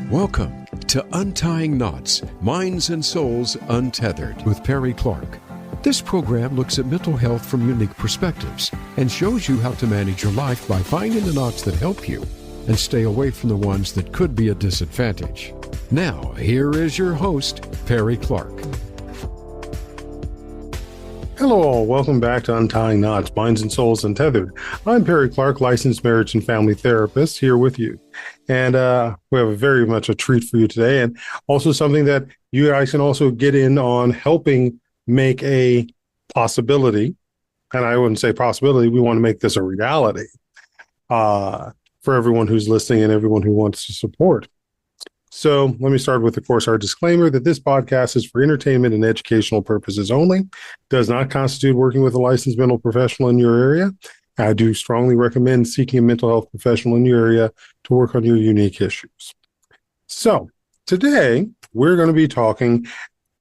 Welcome to Untying Knots, Minds and Souls Untethered with Perry Clark. This program looks at mental health from unique perspectives and shows you how to manage your life by finding the knots that help you and stay away from the ones that could be a disadvantage. Now, here is your host, Perry Clark. Hello all, welcome back to Untying Knots, Minds and Souls Untethered. I'm Perry Clark, licensed marriage and family therapist, here with you. And we have very much a treat for you today, and also something that you guys can also get in on helping make a possibility. And I wouldn't say possibility, we want to make this a reality for everyone who's listening and everyone who wants to support. So let me start with, of course, our disclaimer that this podcast is for entertainment and educational purposes only, does not constitute working with a licensed mental professional in your area. I do strongly recommend seeking a mental health professional in your area to work on your unique issues. So today we're going to be talking,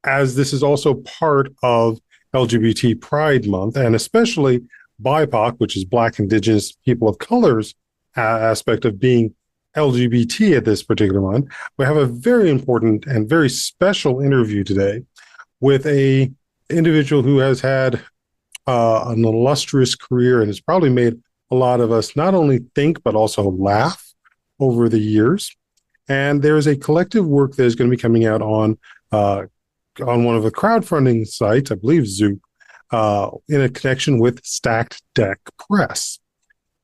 as this is also part of LGBT Pride Month, and especially BIPOC, which is Black, Indigenous, People of Color's aspect of being LGBT at this particular month. We have a very important and very special interview today with a individual who has had an illustrious career and has probably made a lot of us not only think but also laugh over the years. And there is a collective work that is going to be coming out on one of the crowdfunding sites, I believe Zoop, in a connection with StackDeck Press.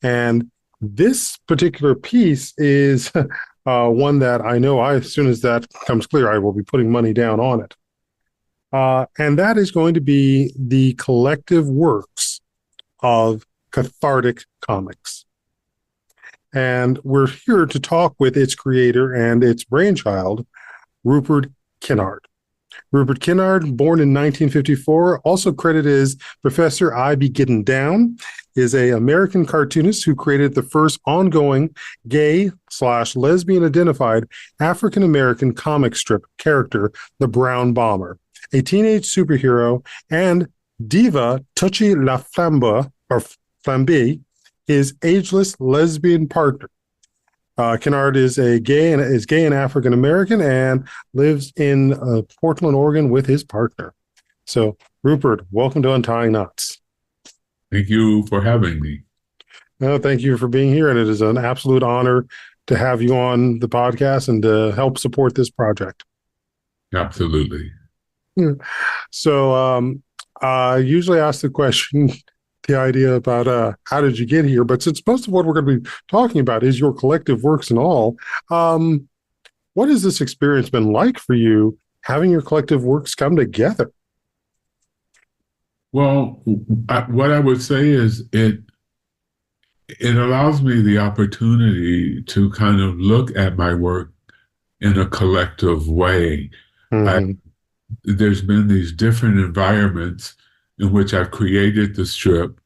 And this particular piece is one that I know as soon as that becomes clear, I will be putting money down on it. And that is going to be the collective works of Cathartic Comics. And we're here to talk with its creator and its brainchild, Rupert Kinnard. Rupert Kinnard, born in 1954, also credited as Professor I Be Getting Down, is an American cartoonist who created the first ongoing gay/lesbian identified African-American comic strip character, the Brown Bomber, a teenage superhero, and Diva Touchy La Flambe, or Flambe, his ageless lesbian partner. Kinnard is gay and African American and lives in Portland, Oregon, with his partner. So, Rupert, welcome to Untying Knots. Thank you for having me. No, thank you for being here, and it is an absolute honor to have you on the podcast and to help support this project. Absolutely. So, I usually ask the question, the idea about how did you get here, but since most of what we're going to be talking about is your collective works and all, what has this experience been like for you, having your collective works come together? Well, what I would say is it allows me the opportunity to kind of look at my work in a collective way. Mm-hmm. There's been these different environments in which I've created the strip.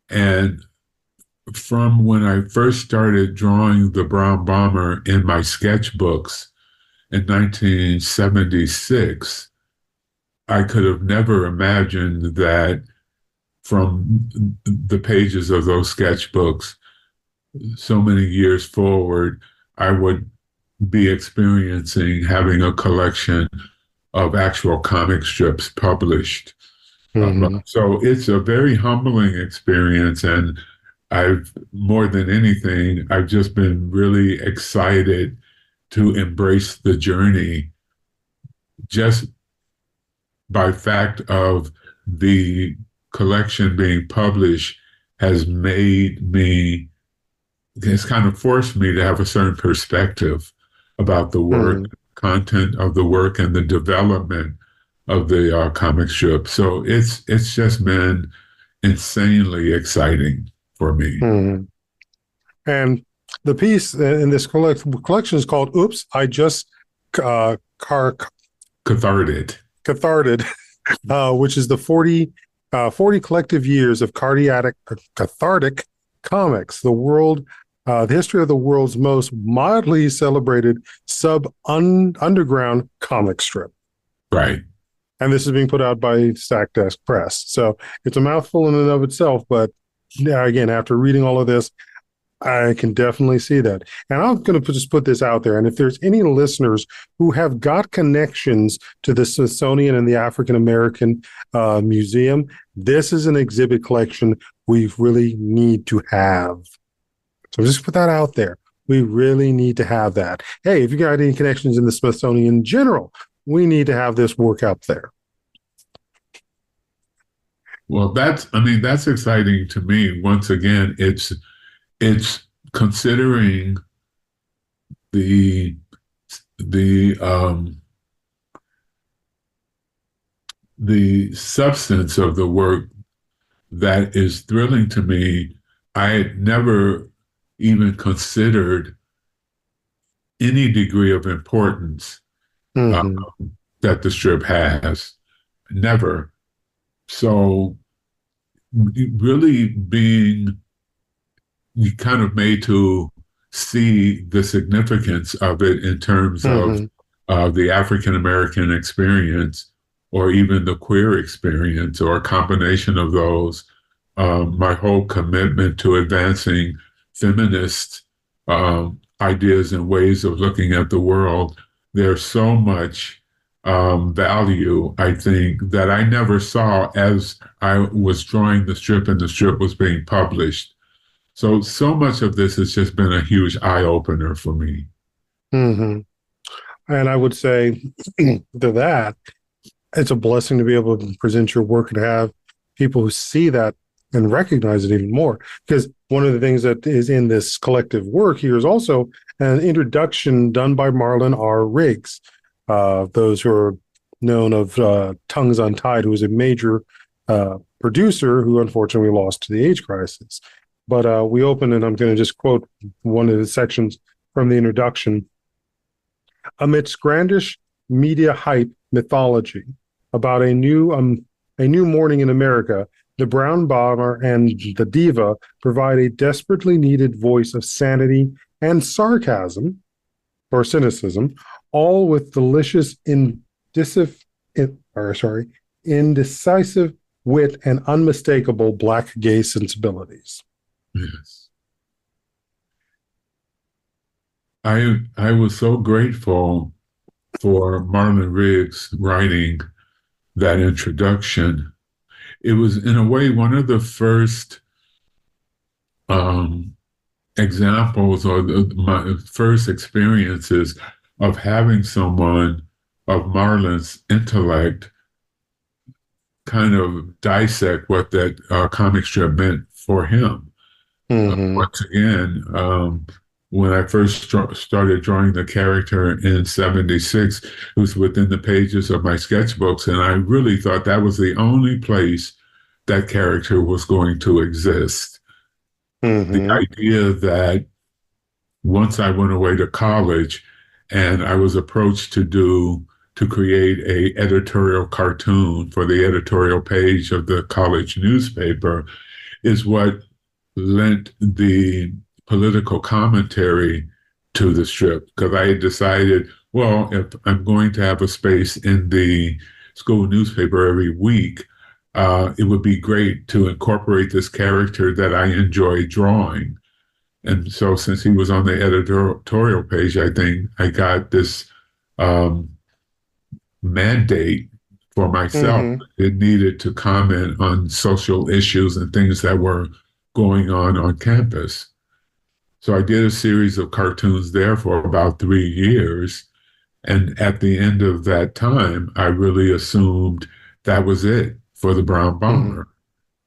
And from when I first started drawing the Brown Bomber in my sketchbooks in 1976, I could have never imagined that from the pages of those sketchbooks, so many years forward, I would be experiencing having a collection of actual comic strips published. Mm-hmm. So it's a very humbling experience, and more than anything, I've just been really excited to embrace the journey just by fact of the collection being published has kind of forced me to have a certain perspective about the work, content of the work, and the development of the comic strip. So it's just been insanely exciting for me. Mm-hmm. And the piece in this collection is called "Oops, I Just Catharted." Catharted, which is the 40 collective years of Cathartic Comics, the history of the world's most mildly celebrated underground comic strip. Right. And this is being put out by StackDeck Press. So it's a mouthful in and of itself, but again, after reading all of this, I can definitely see that. And I'm going to just put this out there. And if there's any listeners who have got connections to the Smithsonian and the African American Museum, this is an exhibit collection we really need to have. So just put that out there. We really need to have that. Hey, if you got any connections in the Smithsonian in general, we need to have this work up there. Well, that's exciting to me. Once again, it's considering the substance of the work that is thrilling to me. I had never even considered any degree of importance that the strip has. Never. So really being kind of made to see the significance of it in terms of the African American experience, or even the queer experience, or a combination of those. My whole commitment to advancing feminist ideas and ways of looking at the world, there's so much value, I think, that I never saw as I was drawing the strip and the strip was being published. So much of this has just been a huge eye-opener for me. And I would say to that, it's a blessing to be able to present your work and have people who see that and recognize it even more. Because one of the things that is in this collective work here is also an introduction done by Marlon R. Riggs. Those who are known of Tongues Untied, who was a major producer who unfortunately lost to the AIDS crisis. But we open, and I'm going to just quote one of the sections from the introduction. Amidst grandish media hype mythology about a new morning in America, the Brown Bomber and the Diva provide a desperately needed voice of sanity and sarcasm, or cynicism, all with delicious indecisive wit and unmistakable Black gay sensibilities. Yes. I was so grateful for Marlon Riggs writing that introduction. It was, in a way, one of the first examples, or my first experiences of having someone of Marlon's intellect kind of dissect what that comic strip meant for him. Once again, when I first started drawing the character in 1976, it was within the pages of my sketchbooks, and I really thought that was the only place that character was going to exist. The idea that once I went away to college and I was approached to create a editorial cartoon for the editorial page of the college newspaper is what lent the political commentary to the strip, because I had decided, well, if I'm going to have a space in the school newspaper every week, it would be great to incorporate this character that I enjoy drawing. And so since he was on the editorial page, I think I got this mandate for myself. It needed to comment on social issues and things that were going on campus. So I did a series of cartoons there for about 3 years. And at the end of that time, I really assumed that was it for the Brown Bomber.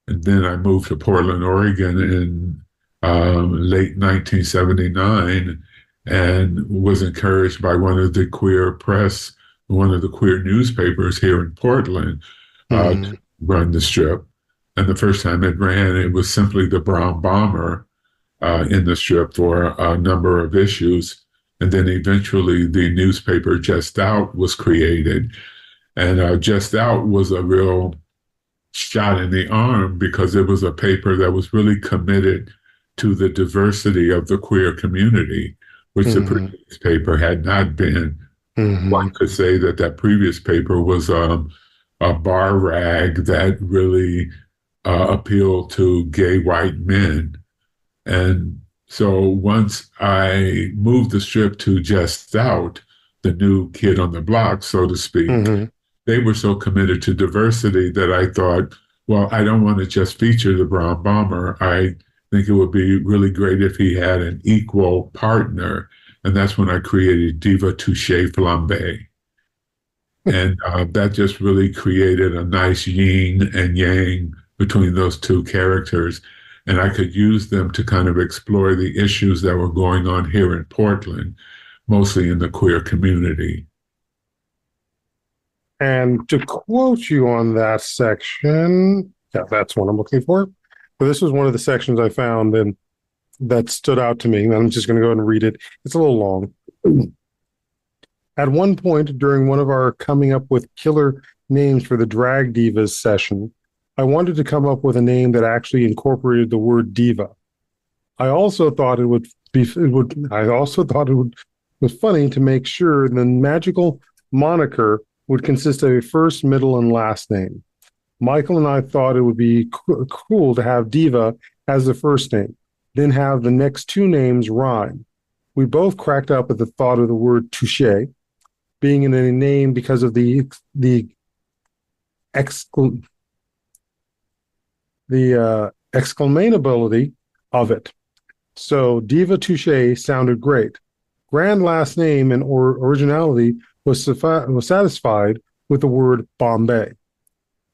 And then I moved to Portland, Oregon in late 1979, and was encouraged by one of the queer press, one of the queer newspapers here in Portland, to run the strip. And the first time it ran, it was simply the Brown Bomber in the strip for a number of issues. And then eventually the newspaper Just Out was created. And Just Out was a real shot in the arm, because it was a paper that was really committed to the diversity of the queer community, which the previous paper had not been. One could say that previous paper was a bar rag that really appealed to gay white men. And So once I moved the strip to just Stout, the new kid on the block, so to speak, they were so committed to diversity that I thought, well, I don't want to just feature the Brown Bomber. I think it would be really great if he had an equal partner. And that's when I created Diva Touche Flambe. And that just really created a nice yin and yang between those two characters. And I could use them to kind of explore the issues that were going on here in Portland, mostly in the queer community. And to quote you on that section, yeah, that's what I'm looking for. But this was one of the sections I found and that stood out to me. And I'm just going to go ahead and read it. It's a little long. At one point during one of our coming up with killer names for the Drag Divas session, I wanted to come up with a name that actually incorporated the word diva. I also thought it was funny to make sure the magical moniker would consist of a first, middle, and last name. Michael and I thought it would be cool to have Diva as the first name, then have the next two names rhyme. We both cracked up at the thought of the word touche being in a name because of the exclaimability of it. So Diva Touche sounded great. Grand last name and originality was satisfied with the word Bombay.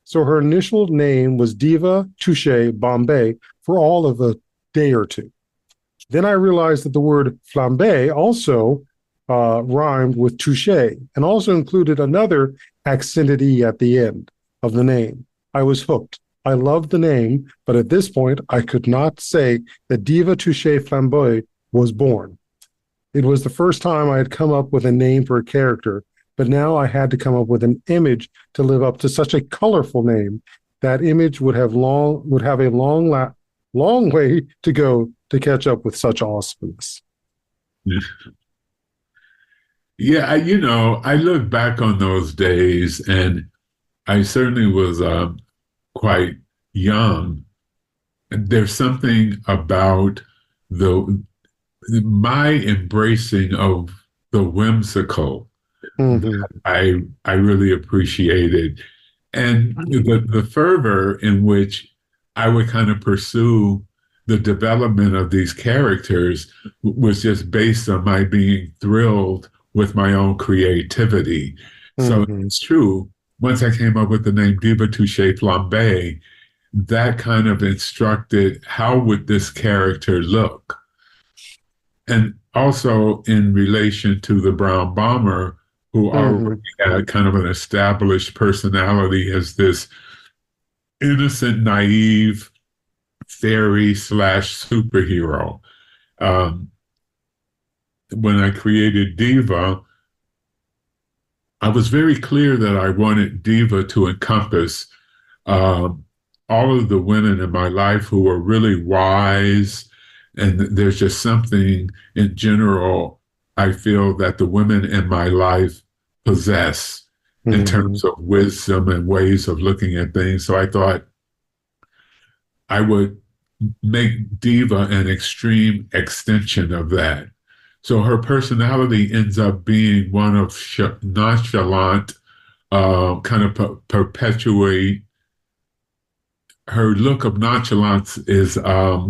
So her initial name was Diva Touche Bombay for all of a day or two. Then I realized that the word flambe also rhymed with touche and also included another accented E at the end of the name. I was hooked. I loved the name, but at this point, I could not say that Diva Touche Flamboy was born. It was the first time I had come up with a name for a character, but now I had to come up with an image to live up to such a colorful name. That image would have a long way to go to catch up with such awesomeness. Yeah, I look back on those days, and I certainly was quite young. There's something about my embracing of the whimsical I really appreciated, and the fervor in which I would kind of pursue the development of these characters was just based on my being thrilled with my own creativity. So it's true. Once I came up with the name Diva Touche Flambe, that kind of instructed how would this character look. And also in relation to the Brown Bomber, who already had kind of an established personality as this innocent, naive fairy/superhero. When I created Diva, I was very clear that I wanted Diva to encompass all of the women in my life who were really wise. And there's just something in general I feel that the women in my life possess in terms of wisdom and ways of looking at things. So I thought I would make Diva an extreme extension of that. So her personality ends up being one of nonchalant, kind of perpetuate. Her look of nonchalance is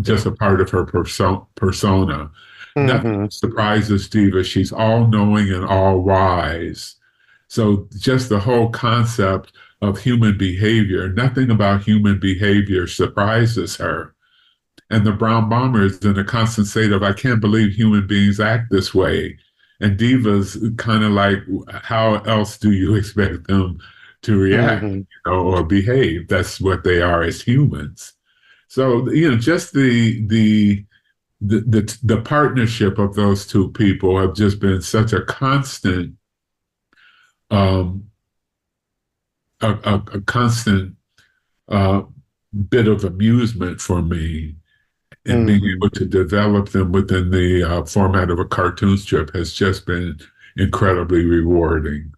just a part of her persona. Nothing surprises Diva. She's all-knowing and all-wise. So just the whole concept of human behavior, nothing about human behavior surprises her. And the Brown Bomber is in a constant state of, I can't believe human beings act this way. And Diva's kind of like, how else do you expect them to react, or behave? That's what they are as humans. So, just the partnership of those two people have just been such a constant, a constant bit of amusement for me. And being able to develop them within the format of a cartoon strip has just been incredibly rewarding.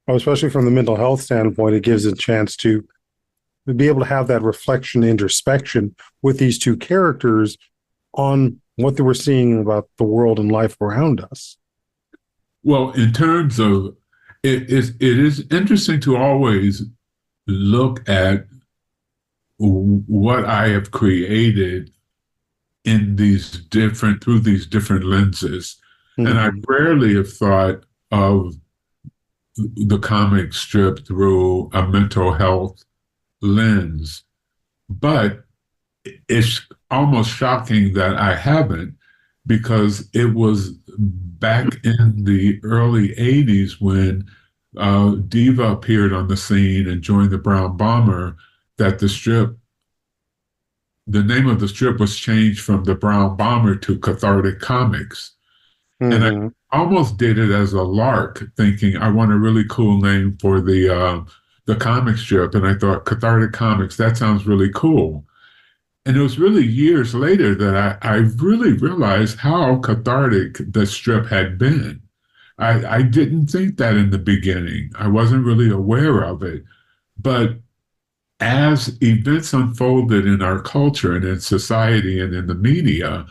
Oh, especially from the mental health standpoint, it gives a chance to be able to have that reflection, introspection with these two characters on what they were seeing about the world and life around us. Well, in terms of it is interesting to always look at what I have created through these different lenses. Mm-hmm. And I rarely have thought of the comic strip through a mental health lens, but it's almost shocking that I haven't, because it was back in the early 80s when Diva appeared on the scene and joined the Brown Bomber, that the name of the strip was changed from the Brown Bomber to Cathartic Comics. Mm-hmm. And I almost did it as a lark, thinking I want a really cool name for the comic strip. And I thought, Cathartic Comics, that sounds really cool. And it was really years later that I really realized how cathartic the strip had been. I didn't think that in the beginning. I wasn't really aware of it. But as events unfolded in our culture and in society and in the media,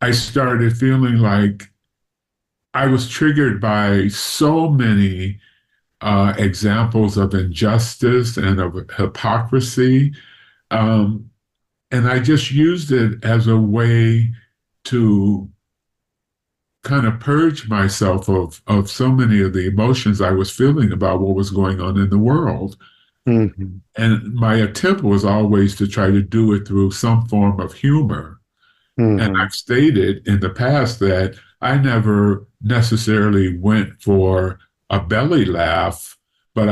I started feeling like I was triggered by so many examples of injustice and of hypocrisy. And I just used it as a way to kind of purge myself of so many of the emotions I was feeling about what was going on in the world. Mm-hmm. And my attempt was always to try to do it through some form of humor. Mm-hmm. And I've stated in the past that I never necessarily went for a belly laugh, but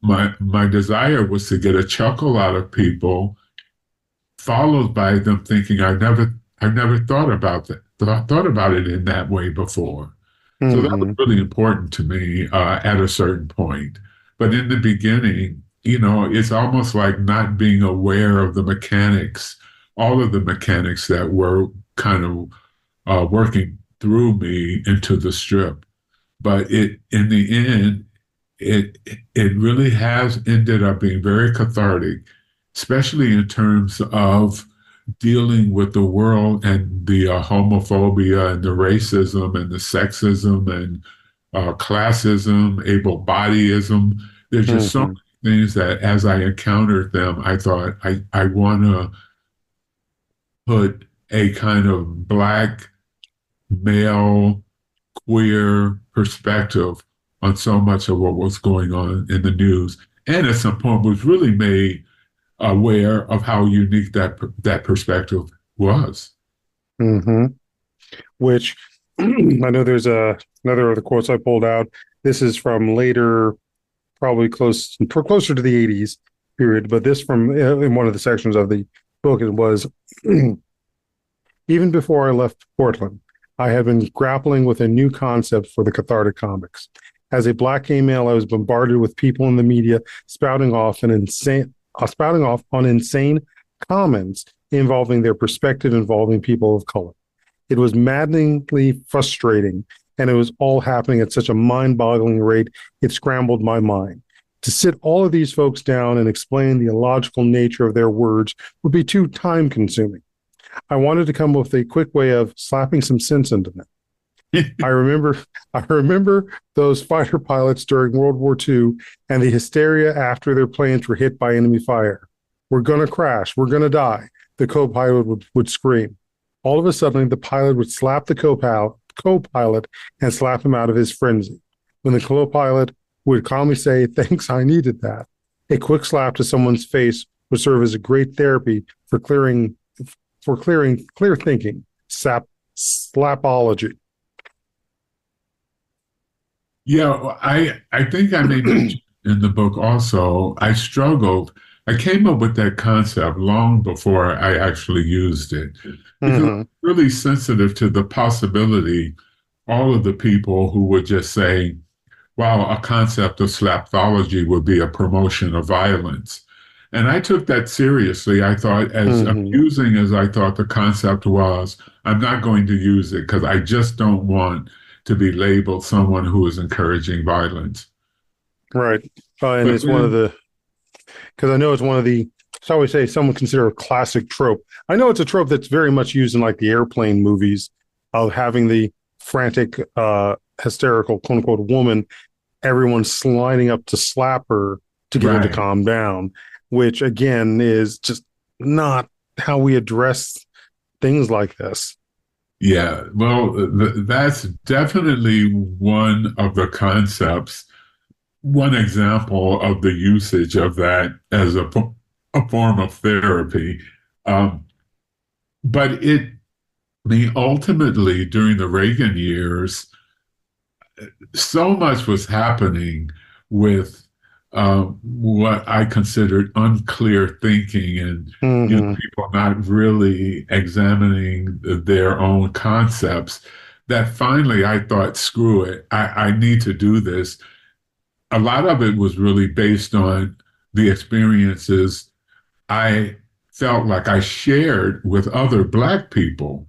my desire was to get a chuckle out of people, followed by them thinking I've never thought about it in that way before. Mm-hmm. So that was really important to me at a certain point. But in the beginning, it's almost like not being aware of the mechanics, all of the mechanics that were kind of working through me into the strip. But in the end, it really has ended up being very cathartic, especially in terms of dealing with the world and the homophobia and the racism and the sexism and classism, able-bodyism. There's just so many things that as I encountered them, I thought I want to put a kind of Black, male, queer perspective on so much of what was going on in the news. And at some point was really made aware of how unique that perspective was. Mm-hmm. Which I know there's another of the quotes I pulled out. This is from later, probably closer to the 80s period, but this from in one of the sections of the book, it was, even before I left Portland, I had been grappling with a new concept for the Cathartic Comics. As a Black gay male, I was bombarded with people in the media spouting off on insane comments involving their perspective involving people of color. It was maddeningly frustrating, and it was all happening at such a mind-boggling rate, it scrambled my mind. To sit all of these folks down and explain the illogical nature of their words would be too time-consuming. I wanted to come up with a quick way of slapping some sense into them. I remember those fighter pilots during World War II and the hysteria after their planes were hit by enemy fire. We're going to crash. We're going to die, the co-pilot would scream. All of a sudden, the pilot would slap the co-pilot and slap him out of his frenzy. When the co-pilot would calmly say, "Thanks, I needed that," a quick slap to someone's face would serve as a great therapy for clear thinking. Slapology. Yeah, I think I made mention in the book also. I came up with that concept long before I actually used it. Because I'm really sensitive to the possibility, all of the people who would just say, wow, a concept of slapthology would be a promotion of violence. And I took that seriously. I thought, as amusing as I thought the concept was, I'm not going to use it because I just don't want to be labeled someone who is encouraging violence. Right. And it's one of the, because I know it's one of the shall we say, some would consider a classic trope. I know it's a trope that's very much used in like the airplane movies of having the frantic, hysterical, quote unquote, woman, everyone sliding up to slap her to get her to calm down, which again is just not how we address things like this. Yeah, well, that's definitely one of the concepts, one example of the usage of that as a form of therapy. But ultimately, during the Reagan years, so much was happening with what I considered unclear thinking and people not really examining their own concepts, that finally I thought, screw it, I need to do this. A lot of it was really based on the experiences I felt like I shared with other Black people.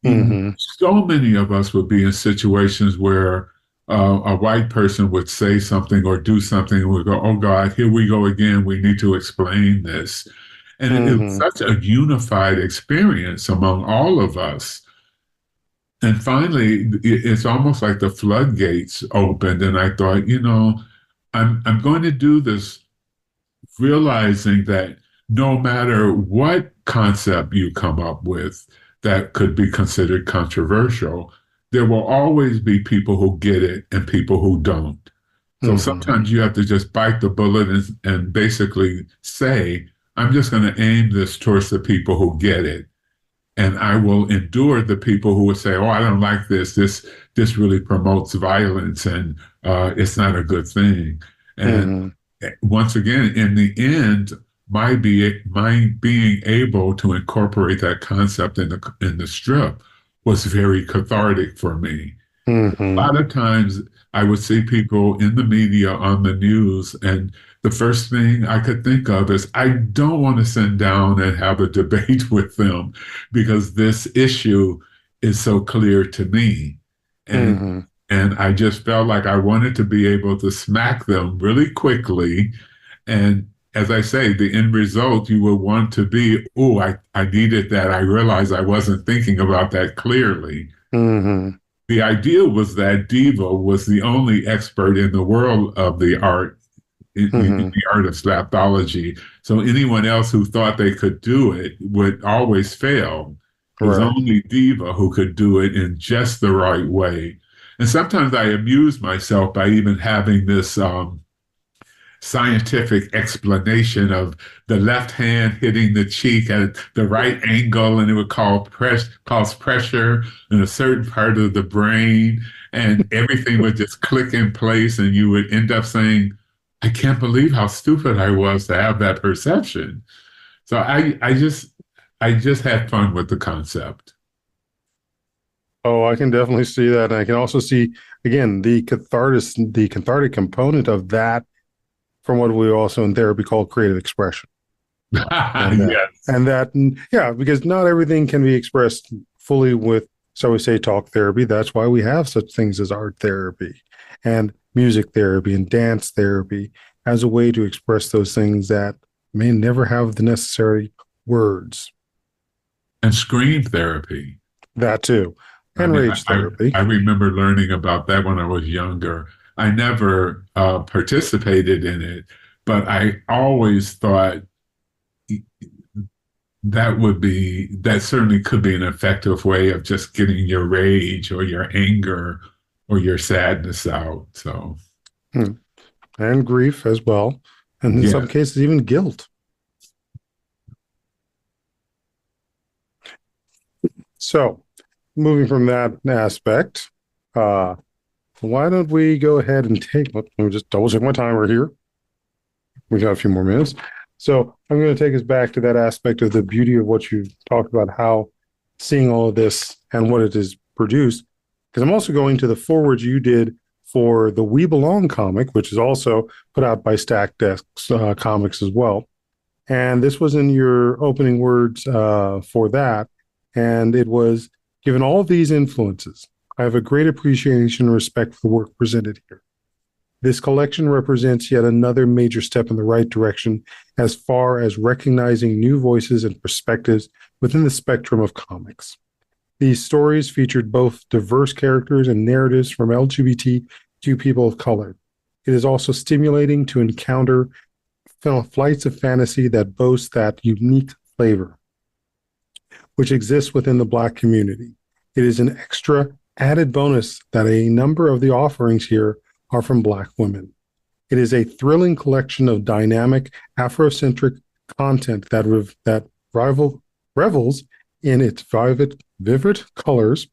So many of us would be in situations where a white person would say something or do something, and we go, oh God, here we go again. We need to explain this. And it was such a unified experience among all of us. And finally, it's almost like the floodgates opened, and I thought, I'm going to do this realizing that no matter what concept you come up with that could be considered controversial, there will always be people who get it and people who don't. So sometimes you have to just bite the bullet and basically say, I'm just going to aim this towards the people who get it. And I will endure the people who would say, oh, I don't like this. This really promotes violence and it's not a good thing. And once again, in the end, my being able to incorporate that concept in the strip was very cathartic for me. A lot of times I would see people in the media on the news, and the first thing I could think of is, I don't want to sit down and have a debate with them because this issue is so clear to me. And I just felt like I wanted to be able to smack them really quickly. And as I say, the end result, you would want to be, oh, I needed that. I realized I wasn't thinking about that clearly. The idea was that Diva was the only expert in the world of the art, in the art of slapology. So anyone else who thought they could do it would always fail. It was only Diva who could do it in just the right way. And sometimes I amused myself by even having this scientific explanation of the left hand hitting the cheek at the right angle, and it would cause pressure in a certain part of the brain, and everything would just click in place, and you would end up saying, I can't believe how stupid I was to have that perception. So I just had fun with the concept. Oh, I can definitely see that. And I can also see, again, the cathartic component of that from what we also in therapy call creative expression. Because not everything can be expressed fully with, so we say, talk therapy. That's why we have such things as art therapy and music therapy and dance therapy as a way to express those things that may never have the necessary words. And scream therapy. That too. And rage therapy. I remember learning about that when I was younger. I never participated in it, but I always thought that certainly could be an effective way of just getting your rage or your anger or your sadness out. So, and grief as well, and in some cases even guilt. So, moving from that aspect, why don't we go ahead and let me just double check my timer here. We got a few more minutes. So I'm going to take us back to that aspect of the beauty of what you talked about, how seeing all of this and what it is produced, because I'm also going to the forward you did for the We Belong comic, which is also put out by StackDeck Comics as well. And this was in your opening words for that. And it was, given all of these influences, I have a great appreciation and respect for the work presented here. This collection represents yet another major step in the right direction as far as recognizing new voices and perspectives within the spectrum of comics. These stories featured both diverse characters and narratives from LGBTQ people of color. It is also stimulating to encounter flights of fantasy that boast that unique flavor, which exists within the Black community. It is an extra added bonus that a number of the offerings here are from Black women. It is a thrilling collection of dynamic Afrocentric content that revels in its vivid colors,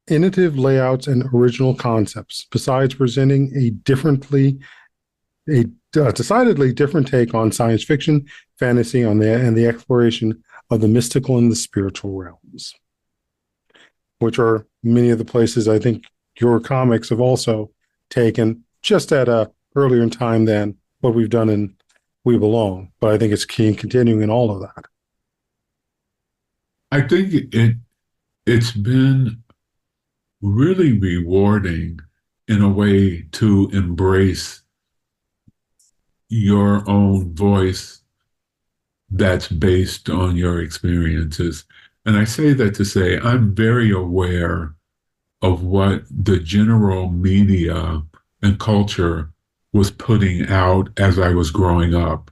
innovative layouts, and original concepts, besides presenting a decidedly different take on science fiction, fantasy, and the exploration of the mystical and the spiritual realms, which are many of the places I think your comics have also taken, just at a earlier in time than what we've done in We Belong. But I think it's key in continuing in all of that. I think it's been really rewarding in a way to embrace your own voice that's based on your experiences. And I say that to say I'm very aware of what the general media and culture was putting out as I was growing up.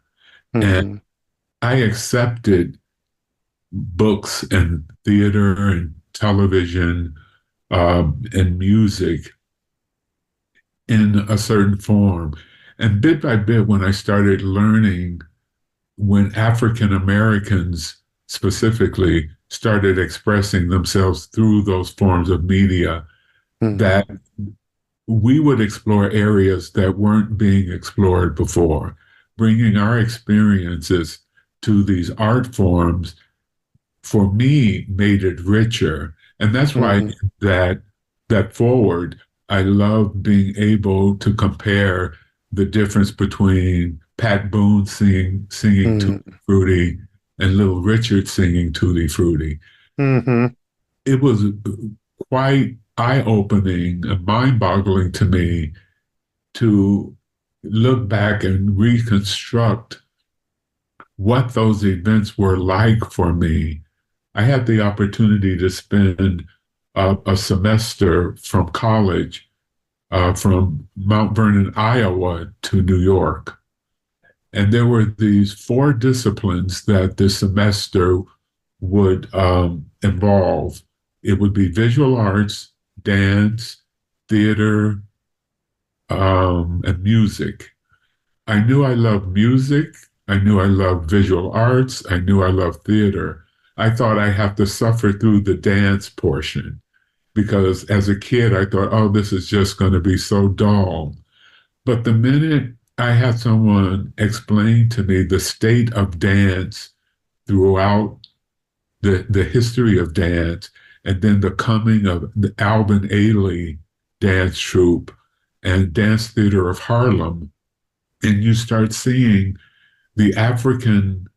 Mm-hmm. And I accepted books and theater and television and music in a certain form. And bit by bit, when I started learning, when African Americans specifically started expressing themselves through those forms of media, that we would explore areas that weren't being explored before, bringing our experiences to these art forms, for me, made it richer. And that's why that forward, I love being able to compare the difference between Pat Boone singing Tutti Frutti and Little Richard singing Tutti Frutti. Mm-hmm. It was quite eye-opening and mind-boggling to me to look back and reconstruct what those events were like for me. I had the opportunity to spend a semester from college, from Mount Vernon, Iowa to New York. And there were these 4 disciplines that the semester would involve. It would be visual arts, dance, theater, and music. I knew I loved music. I knew I loved visual arts. I knew I loved theater. I thought I have to suffer through the dance portion because as a kid, I thought, oh, this is just going to be so dull. But the minute I had someone explain to me the state of dance throughout the history of dance, and then the coming of the Alvin Ailey dance troupe and Dance Theater of Harlem, and you start seeing the African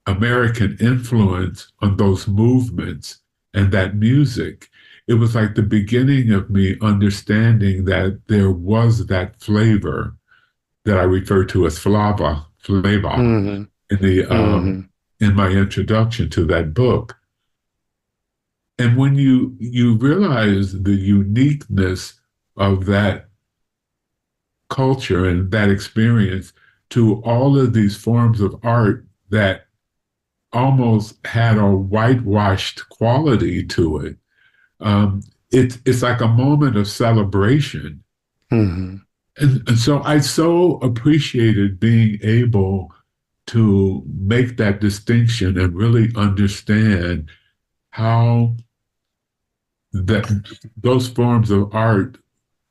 American influence on those movements and that music, it was like the beginning of me understanding that there was that flavor that I refer to as flavor in the in my introduction to that book. And when you realize the uniqueness of that culture and that experience to all of these forms of art that almost had a whitewashed quality to it, it's like a moment of celebration. Mm-hmm. And so I so appreciated being able to make that distinction and really understand how those forms of art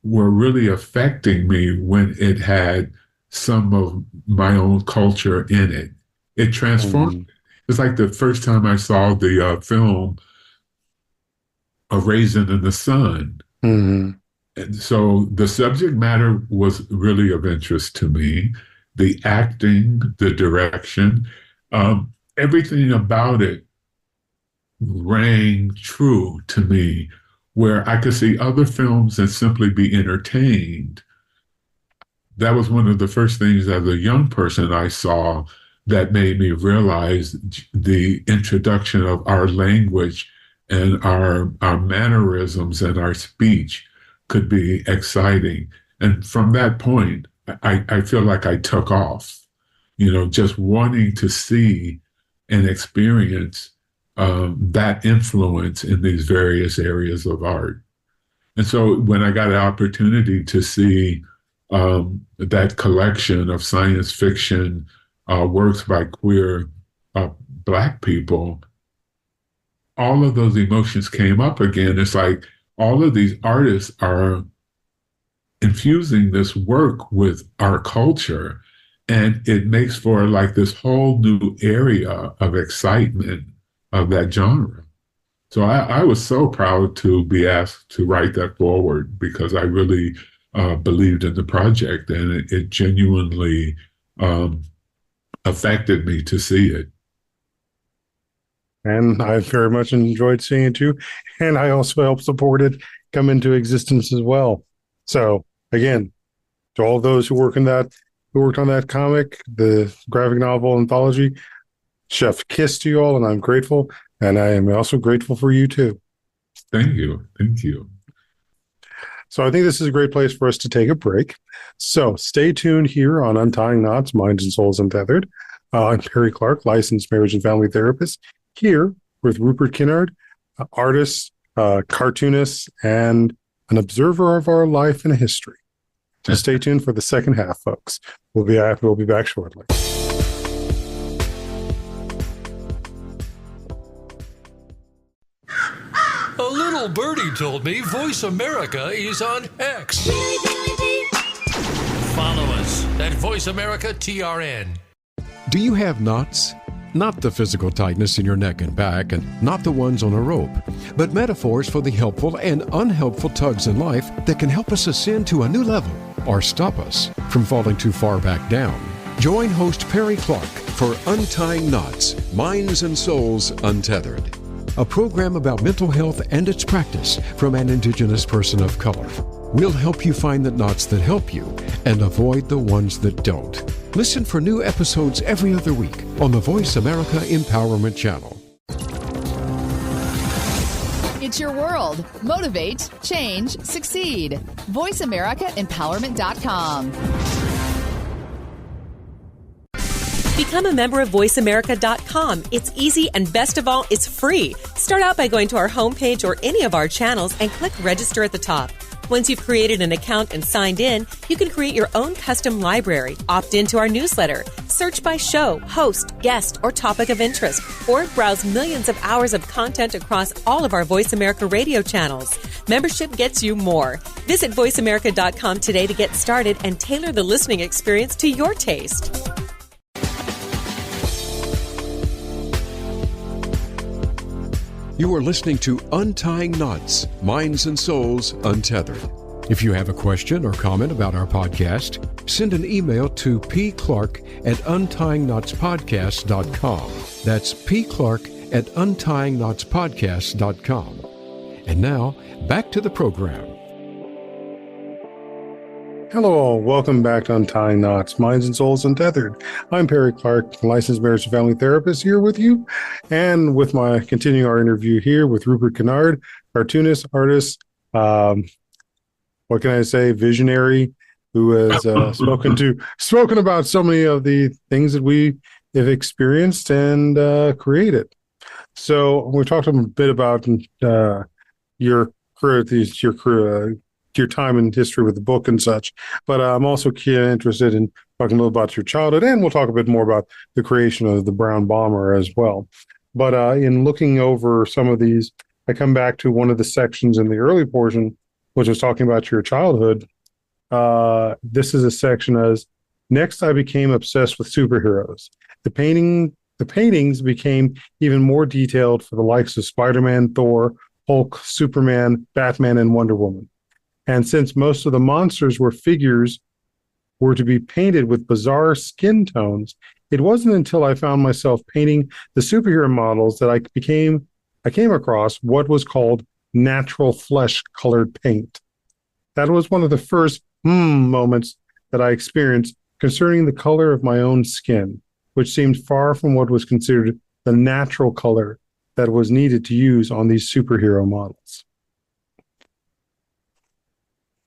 were really affecting me when it had some of my own culture in it. It transformed. Mm-hmm. It's like the first time I saw the film A Raisin in the Sun. Mm-hmm. And so the subject matter was really of interest to me. The acting, the direction, everything about it rang true to me, where I could see other films and simply be entertained. that was one of the first things as a young person I saw that made me realize the introduction of our language and our mannerisms and our speech could be exciting. And from that point, I feel like I took off, just wanting to see and experience that influence in these various areas of art. And so when I got an opportunity to see that collection of science fiction works by queer Black people, all of those emotions came up again. It's like all of these artists are infusing this work with our culture, and it makes for like this whole new area of excitement of that genre. So I was so proud to be asked to write that forward because I really believed in the project, and it genuinely affected me to see it. And I very much enjoyed seeing it too. And I also helped support it come into existence as well. So again, to all those who worked on that comic, the graphic novel anthology, chef kiss to you all, and I'm grateful. And I am also grateful for you too. Thank you. Thank you. So I think this is a great place for us to take a break. So stay tuned here on Untying Knots, Minds and Souls Untethered. I'm Perry Clark, licensed marriage and family therapist, here with Rupert Kinnard, artist, cartoonist, and an observer of our life and history. So stay tuned for the second half, folks. We'll be back shortly. A little birdie told me Voice America is on X. Follow us at Voice America TRN. Do you have knots? Not the physical tightness in your neck and back, and not the ones on a rope, but metaphors for the helpful and unhelpful tugs in life that can help us ascend to a new level or stop us from falling too far back down. Join host Perry Clark for Untying Knots, Minds and Souls Untethered, a program about mental health and its practice from an Indigenous person of color. We'll help you find the knots that help you and avoid the ones that don't. Listen for new episodes every other week on the Voice America Empowerment Channel. It's your world. Motivate, change, succeed. VoiceAmericaEmpowerment.com. Become a member of VoiceAmerica.com. It's easy, and best of all, it's free. Start out by going to our homepage or any of our channels and click register at the top. Once you've created an account and signed in, you can create your own custom library, opt into our newsletter, search by show, host, guest, or topic of interest, or browse millions of hours of content across all of our Voice America radio channels. Membership gets you more. Visit VoiceAmerica.com today to get started and tailor the listening experience to your taste. You are listening to Untying Knots, Minds and Souls Untethered. If you have a question or comment about our podcast, send an email to pclark@untyingknotspodcast.com. That's pclark@untyingknotspodcast.com. And now, back to the program. Hello all, welcome back to Untying Knots, Minds and Souls Untethered. I'm Perry Clark, licensed marriage and family therapist, here with you, and with my continuing our interview here with Rupert Kinnard, cartoonist, artist, what can I say, visionary, who has spoken about so many of the things that we have experienced and created. So we talked a bit about your career, your time in history with the book and such, but I'm also interested in talking a little about your childhood, and we'll talk a bit more about the creation of the Brown Bomber as well. But in looking over some of these, I come back to one of the sections in the early portion, which was talking about your childhood. This is a section as, next I became obsessed with superheroes. The paintings became even more detailed for the likes of Spider-Man, Thor, Hulk, Superman, Batman, and Wonder Woman. And since most of the monsters were figures were to be painted with bizarre skin tones, it wasn't until I found myself painting the superhero models that I came across what was called natural flesh colored paint. That was one of the first moments that I experienced concerning the color of my own skin, which seemed far from what was considered the natural color that was needed to use on these superhero models.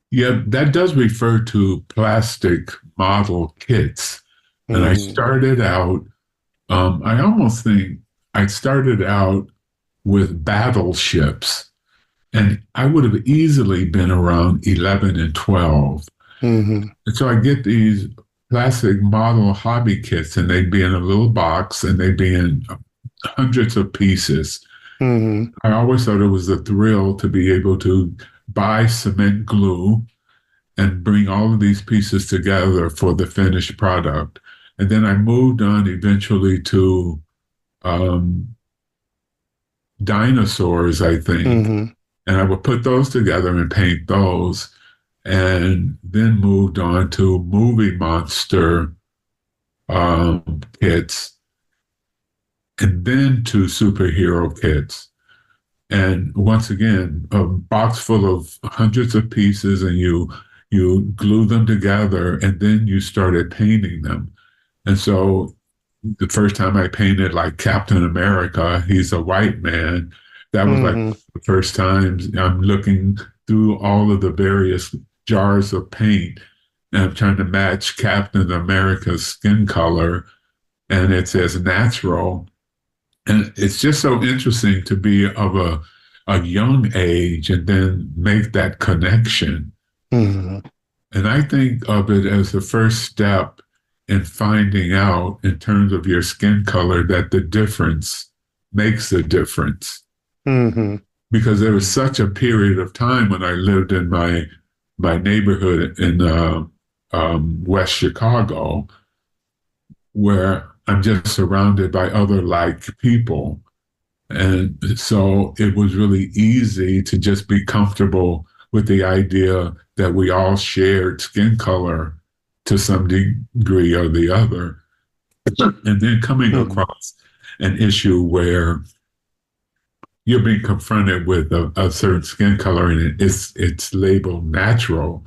Yeah, that does refer to plastic model kits. And I started out, I almost think I started out with battleships, and I would have easily been around 11 and 12. And so I get these plastic model hobby kits, and they'd be in a little box, and they'd be in hundreds of pieces. I always thought it was a thrill to be able to buy cement glue and bring all of these pieces together for the finished product. And then I moved on eventually to dinosaurs, I think. And I would put those together and paint those. And then moved on to movie monster kits. And then to superhero kits. And once again, a box full of hundreds of pieces, and you glue them together, and then you started painting them. And so the first time I painted like Captain America, he's a white man. That was like the first time I'm looking through all of the various jars of paint, and I'm trying to match Captain America's skin color, and it's as natural. And it's just so interesting to be of a young age and then make that connection. And I think of it as the first step in finding out, in terms of your skin color, that the difference makes a difference. Because there was such a period of time when I lived in my neighborhood in West Chicago, where I'm just surrounded by other like people. And so it was really easy to just be comfortable with the idea that we all shared skin color to some degree or the other. And then coming across an issue where you're being confronted with a certain skin color and it's labeled natural.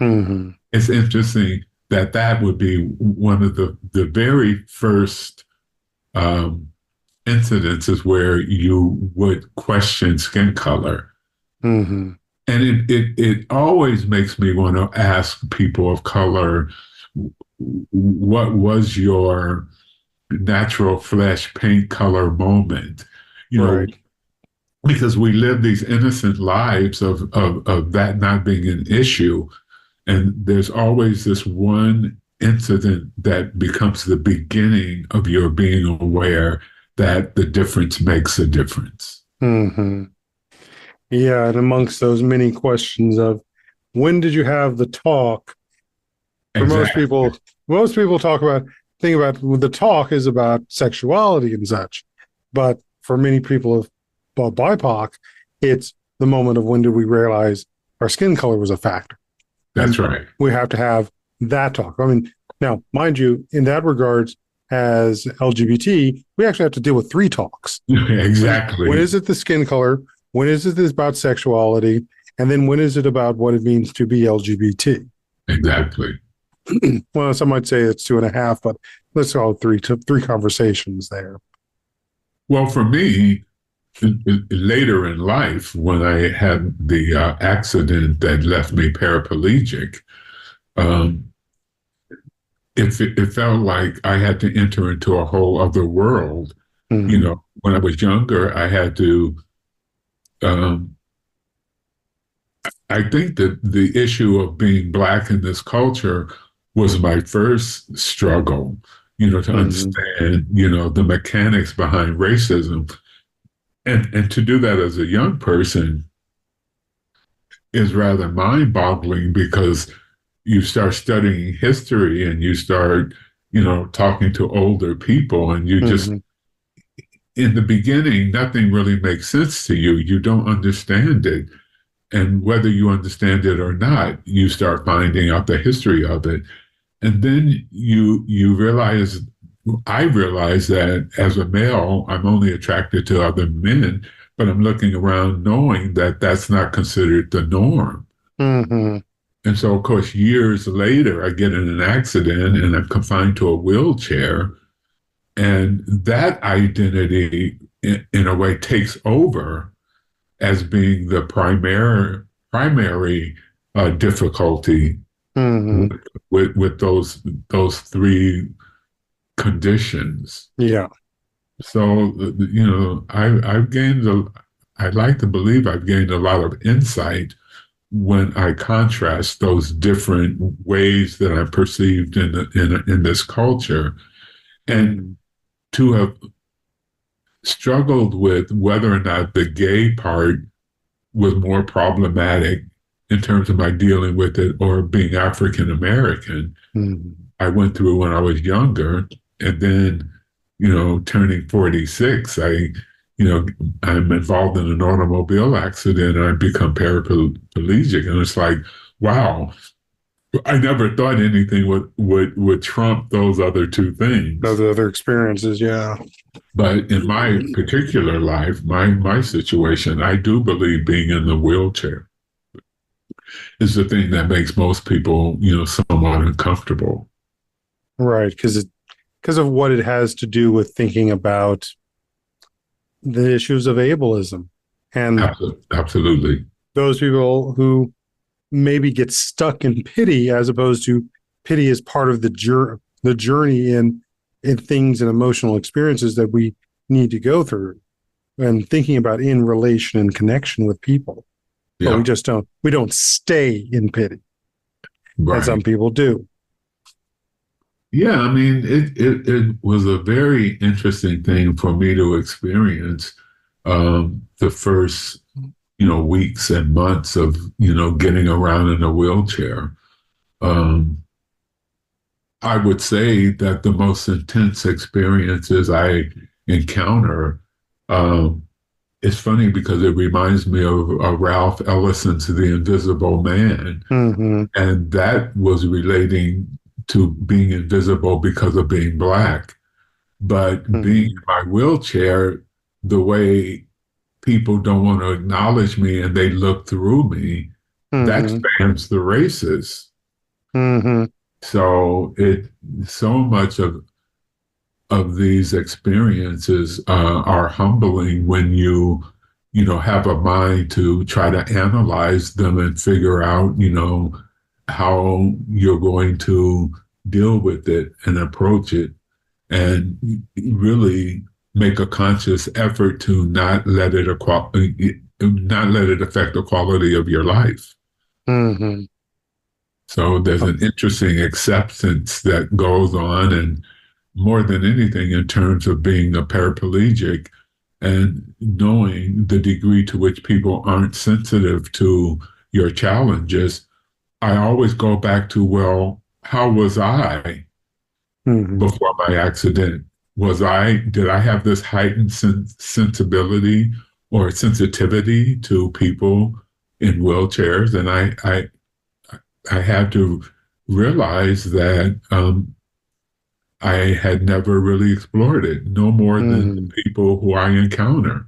It's interesting that would be one of the very first incidences where you would question skin color. And it always makes me want to ask people of color, what was your natural flesh paint color moment? You know, because we live these innocent lives of that not being an issue. And there's always this one incident that becomes the beginning of your being aware that the difference makes a difference. Yeah, and amongst those many questions of when did you have the talk? For most people think about the talk is about sexuality and such. But for many people of BIPOC, it's the moment of when did we realize our skin color was a factor. That's right. We have to have that talk. I mean, now, mind you, in that regards, as LGBT, we actually have to deal with 3 talks. Exactly. When is it the skin color? When is it about sexuality? And then when is it about what it means to be LGBT? Exactly. Well, some might say it's 2.5, but let's call it 3 conversations there. Well, for me, later in life, when I had the accident that left me paraplegic, it felt like I had to enter into a whole other world. You know, when I was younger, I had to, I think that the issue of being Black in this culture was my first struggle, you know, to understand, you know, the mechanics behind racism. And to do that as a young person is rather mind-boggling, because you start studying history and you start, you know, talking to older people, and you just, in the beginning, nothing really makes sense to you. You don't understand it. And whether you understand it or not, you start finding out the history of it. And then you realize, I realize that as a male, I'm only attracted to other men, but I'm looking around knowing that that's not considered the norm. And so, of course, years later, I get in an accident and I'm confined to a wheelchair. And that identity, in a way, takes over as being the primary difficulty with those three conditions. Yeah. So, I'd like to believe I've gained a lot of insight when I contrast those different ways that I'm perceived in this culture, and to have struggled with whether or not the gay part was more problematic in terms of my dealing with it or being African American. I went through when I was younger, and then, turning 46, I'm involved in an automobile accident and I become paraplegic. And it's like, wow, I never thought anything would trump those other two things. Those other experiences, yeah. But in my particular life, my situation, I do believe being in the wheelchair is the thing that makes most people, somewhat uncomfortable. Right, because of what it has to do with thinking about the issues of ableism and absolutely those people who maybe get stuck in pity, as opposed to pity as part of the journey in things and emotional experiences that we need to go through, and thinking about in relation and connection with people. Yeah. But we don't stay in pity, right. And some people do. Yeah, I mean, it was a very interesting thing for me to experience the first, weeks and months of, getting around in a wheelchair. I would say that the most intense experiences I encounter, it's funny because it reminds me of Ralph Ellison's The Invisible Man. And that was relating to being invisible because of being Black. But being in my wheelchair, the way people don't want to acknowledge me and they look through me, that spans the races. So so much of these experiences are humbling when you have a mind to try to analyze them and figure out, how you're going to deal with it and approach it, and really make a conscious effort to not let it affect the quality of your life. So there's an interesting acceptance that goes on, and more than anything, in terms of being a paraplegic and knowing the degree to which people aren't sensitive to your challenges, I always go back to, well, how was I before my accident? Did I have this heightened sensibility or sensitivity to people in wheelchairs? And I had to realize that I had never really explored it, no more than the people who I encounter.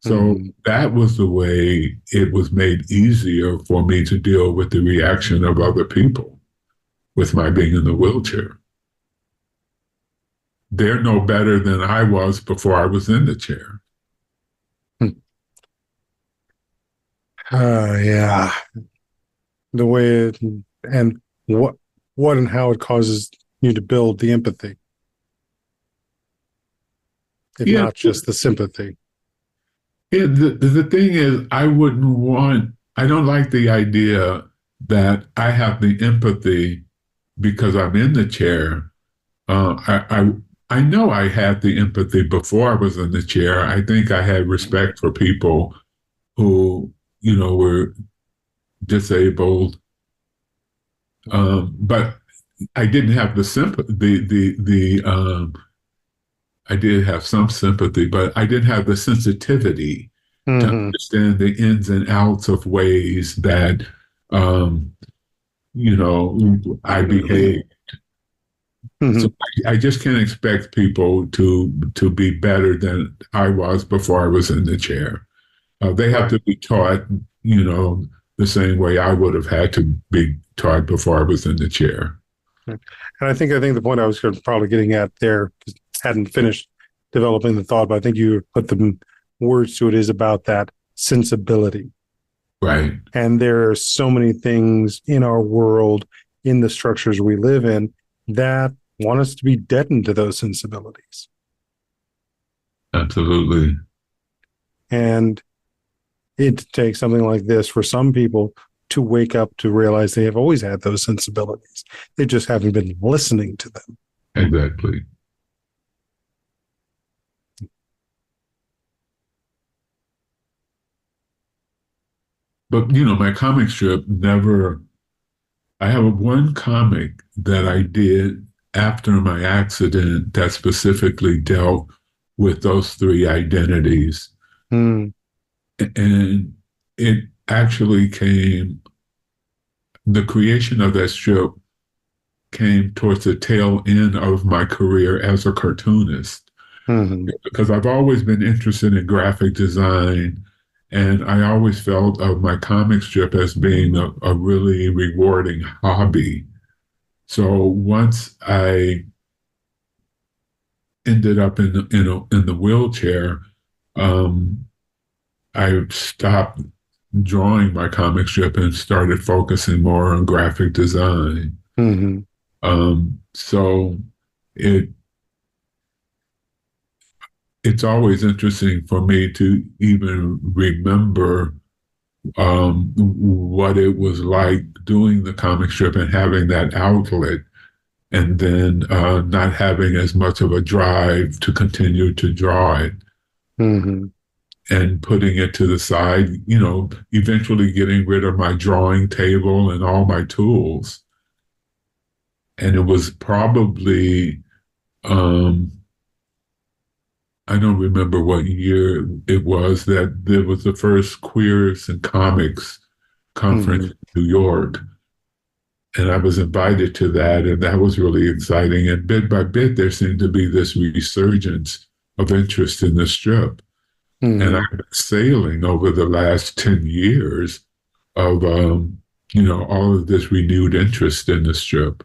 So that was the way it was made easier for me to deal with the reaction of other people with my being in the wheelchair. They're no better than I was before I was in the chair. Yeah. The way and what and how it causes you to build the empathy, if not just the sympathy. Yeah, the thing is, I don't like the idea that I have the empathy because I'm in the chair. I know I had the empathy before I was in the chair. I think I had respect for people who, were disabled. But I didn't have the sympathy, I did have some sympathy, but I didn't have the sensitivity to understand the ins and outs of ways that, I behaved. So I just can't expect people to be better than I was before I was in the chair. They have to be taught, the same way I would have had to be taught before I was in the chair. And I think the point I was probably getting at there, because I hadn't finished developing the thought, but I think you put the words to it, is about that sensibility. Right. And there are so many things in our world, in the structures we live in, that want us to be deadened to those sensibilities. Absolutely. And it takes something like this for some people to wake up to realize they have always had those sensibilities. They just haven't been listening to them. Exactly. But, my comic strip I have one comic that I did after my accident that specifically dealt with those three identities. Mm. And it actually the creation of that strip came towards the tail end of my career as a cartoonist. Mm-hmm. Because I've always been interested in graphic design, and I always felt of my comic strip as being a really rewarding hobby. So once I ended up in the wheelchair, I stopped drawing my comic strip and started focusing more on graphic design. Mm-hmm. So it's always interesting for me to even remember what it was like doing the comic strip and having that outlet, and then not having as much of a drive to continue to draw it. Mm-hmm. And putting it to the side, eventually getting rid of my drawing table and all my tools. And it was probably, I don't remember what year it was, that there was the first Queers in Comics conference in New York. And I was invited to that, and that was really exciting. And bit by bit, there seemed to be this resurgence of interest in the strip. Mm-hmm. And I've been sailing over the last 10 years of, all of this renewed interest in the strip.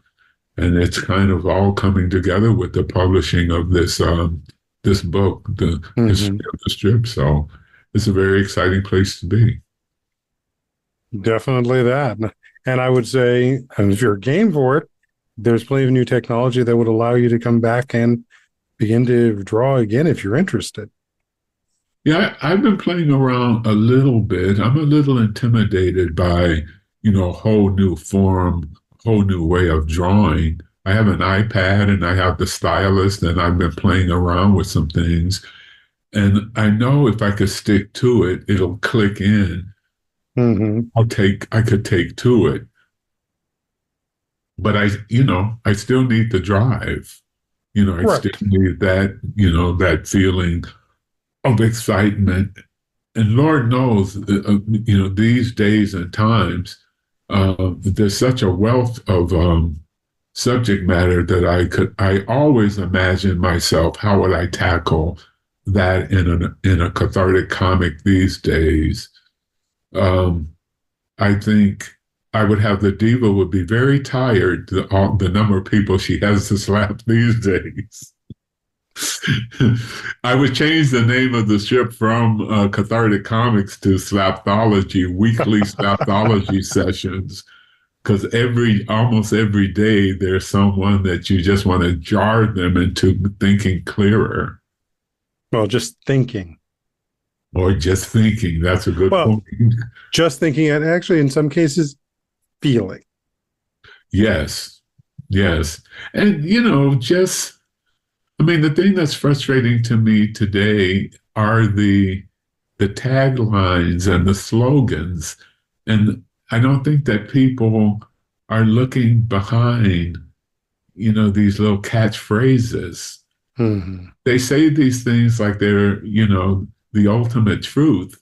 And it's kind of all coming together with the publishing of this this book, the history of the strip. So it's a very exciting place to be. Definitely that. And I would say, and if you're game for it, there's plenty of new technology that would allow you to come back and begin to draw again if you're interested. Yeah, I've been playing around a little bit. I'm a little intimidated by, whole new form, whole new way of drawing. I have an iPad and I have the stylus, and I've been playing around with some things. And I know if I could stick to it, it'll click in. Mm-hmm. I could take to it. But I still need the drive. I still need that, that feeling of excitement. And Lord knows, these days and times, there's such a wealth of subject matter that I always imagine myself, how would I tackle that in a cathartic comic these days? I think I would have the diva would be very tired, the number of people she has to slap these days. I would change the name of the strip from Cathartic Comics to Slapthology, weekly Slapthology sessions, because almost every day there's someone that you just want to jar them into thinking clearer. Well, just thinking. Or just thinking. That's a good point. Just thinking, and actually in some cases, feeling. Yes. And, the thing that's frustrating to me today are the taglines and the slogans. And I don't think that people are looking behind, these little catchphrases. Mm-hmm. They say these things like they're, the ultimate truth.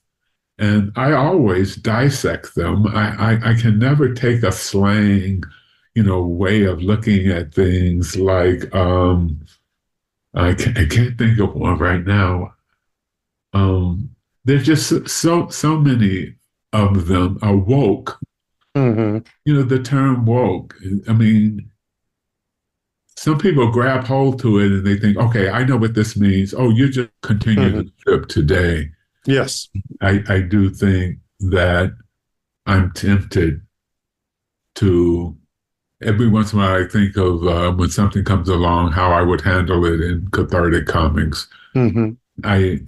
And I always dissect them. I can never take a slang, way of looking at things like, I can't think of one right now. There's just so many of them are woke. Mm-hmm. You know, the term woke, I mean, some people grab hold to it and they think, okay, I know what this means. Oh, you just continue Mm-hmm. the trip today. Yes. I do think that I'm tempted to, every once in a while, I think of when something comes along, how I would handle it in Cathartic Comics. Mm-hmm. I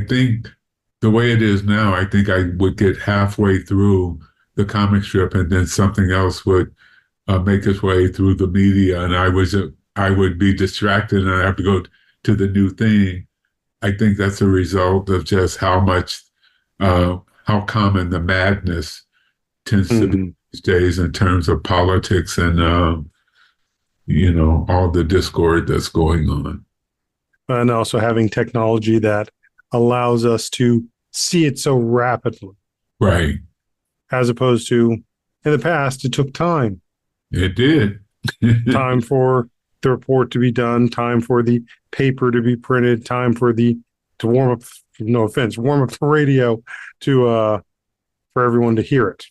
think the way it is now, I think I would get halfway through the comic strip and then something else would make its way through the media, and I would be distracted and I have to go to the new thing. I think that's a result of just how common the madness tends to be these days in terms of politics and all the discord that's going on. And also having technology that allows us to see it so rapidly. Right. As opposed to in the past, it took time. It did. Time for the report to be done, time for the paper to be printed, time for to warm up, no offense, warm up the radio to for everyone to hear it.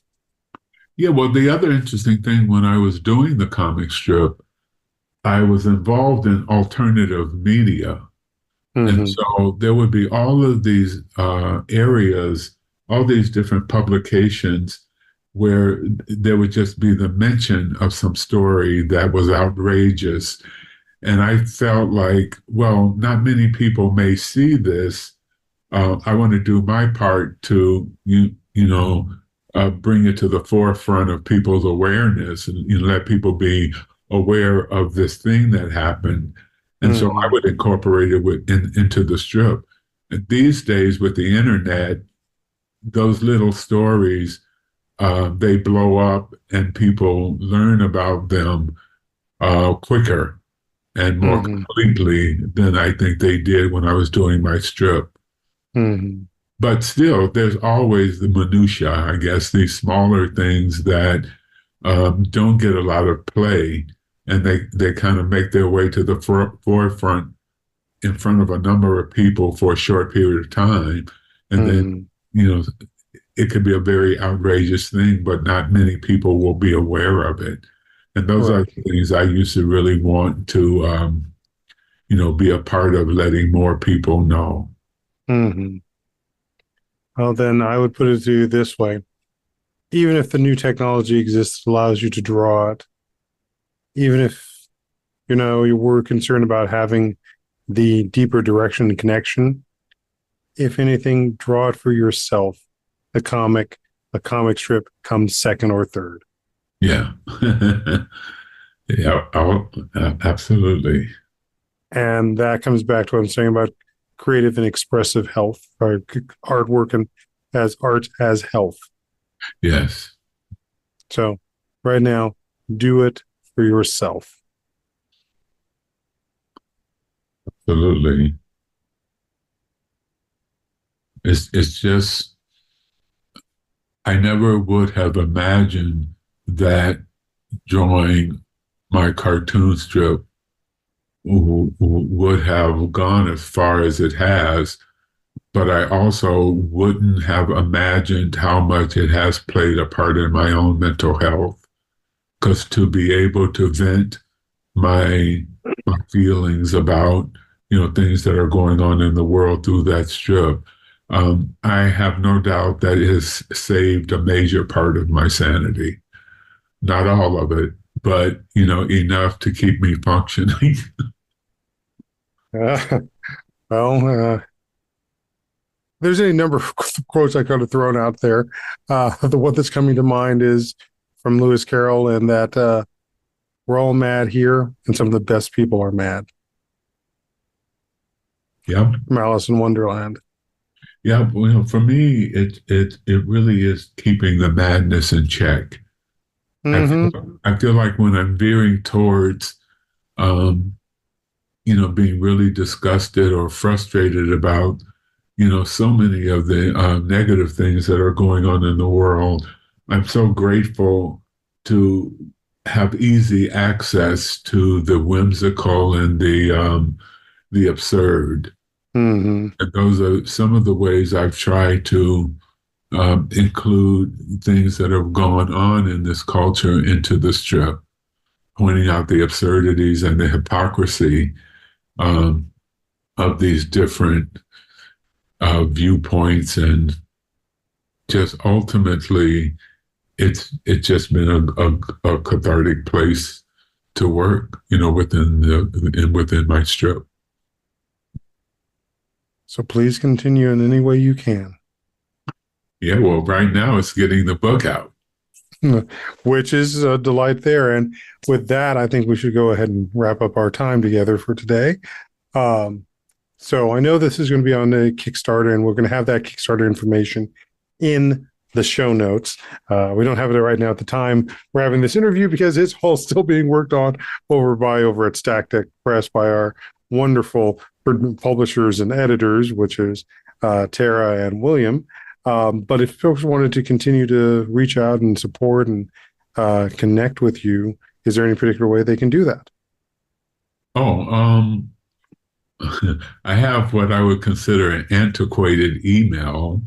Yeah, well, the other interesting thing when I was doing the comic strip, I was involved in alternative media. Mm-hmm. And so there would be all of these areas, all these different publications where there would just be the mention of some story that was outrageous. And I felt like, well, not many people may see this. I want to do my part to, bring it to the forefront of people's awareness and let people be aware of this thing that happened. And so I would incorporate it into the strip. And these days with the internet, those little stories, they blow up and people learn about them quicker and more completely than I think they did when I was doing my strip. Mm-hmm. But still, there's always the minutia, I guess, these smaller things that don't get a lot of play, and they kind of make their way to the forefront in front of a number of people for a short period of time. And then, it could be a very outrageous thing, but not many people will be aware of it. And those are things I used to really want to, be a part of letting more people know. Mm-hmm. Well, then I would put it to you this way. Even if the new technology exists, allows you to draw it, even if, you were concerned about having the deeper direction and connection, if anything, draw it for yourself. A comic strip comes second or third. Yeah. Yeah, absolutely. And that comes back to what I'm saying about creative and expressive health, or artwork and as art as health. Yes. So right now, do it for yourself. Absolutely. It's just, I never would have imagined that drawing my cartoon strip would have gone as far as it has, but I also wouldn't have imagined how much it has played a part in my own mental health. Because to be able to vent my feelings about, things that are going on in the world through that strip, I have no doubt that it has saved a major part of my sanity. Not all of it, but, enough to keep me functioning. There's any number of quotes I could have thrown out there. The one that's coming to mind is from Lewis Carroll, and that we're all mad here, and some of the best people are mad. Yeah. From Alice in Wonderland. Yeah, well, for me, it really is keeping the madness in check. Mm-hmm. I feel like when I'm veering towards, being really disgusted or frustrated about, so many of the negative things that are going on in the world, I'm so grateful to have easy access to the whimsical and the absurd. Mm-hmm. And those are some of the ways I've tried to include things that have gone on in this culture into the strip, pointing out the absurdities and the hypocrisy of these different viewpoints, and just ultimately, it's just been a cathartic place to work, within my strip. So please continue in any way you can. Yeah, well, right now it's getting the book out, which is a delight there. And with that, I think we should go ahead and wrap up our time together for today. So I know this is going to be on the Kickstarter, and we're going to have that Kickstarter information in the show notes. We don't have it right now at the time we're having this interview because it's all still being worked on over at StackDeck Press by our wonderful publishers and editors, which is Tara and William. But if folks wanted to continue to reach out and support and connect with you, is there any particular way they can do that? I have what I would consider an antiquated email.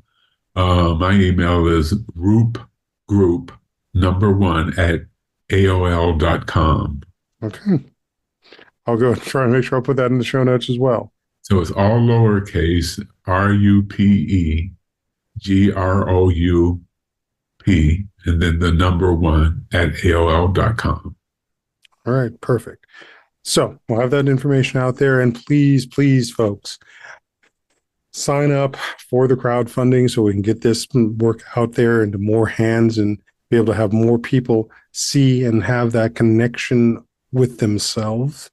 My email is roopgroup1@aol.com. Okay. I'll go and try and make sure I'll put that in the show notes as well. So it's all lowercase, RUPEGROUP, and then the number 1@aol.com. All right, perfect. So we'll have that information out there. And please, folks, sign up for the crowdfunding so we can get this work out there into more hands and be able to have more people see and have that connection with themselves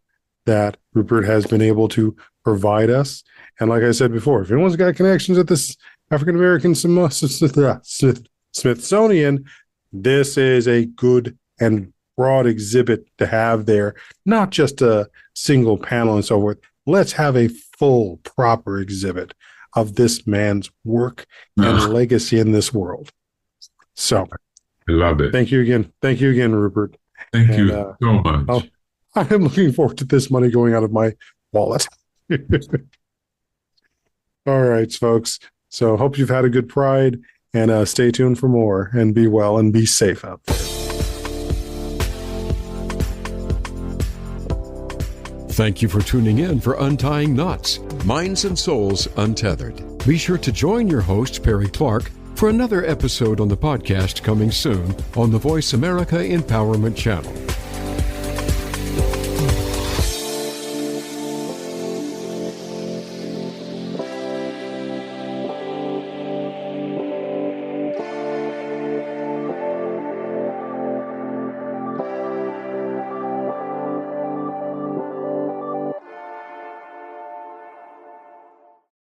that Rupert has been able to provide us. And like I said before, if anyone's got connections at this African American Smithsonian, this is a good and broad exhibit to have there, not just a single panel and so forth. Let's have a full, proper exhibit of this man's work and legacy in this world. So I love it. Thank you again, Rupert. Thank you so much. I am looking forward to this money going out of my wallet. All right, folks. So hope you've had a good Pride, and stay tuned for more, and be well and be safe out there. Thank you for tuning in for Untying Knots, Minds and Souls Untethered. Be sure to join your host, Perry Clark, for another episode on the podcast coming soon on the Voice America Empowerment Channel.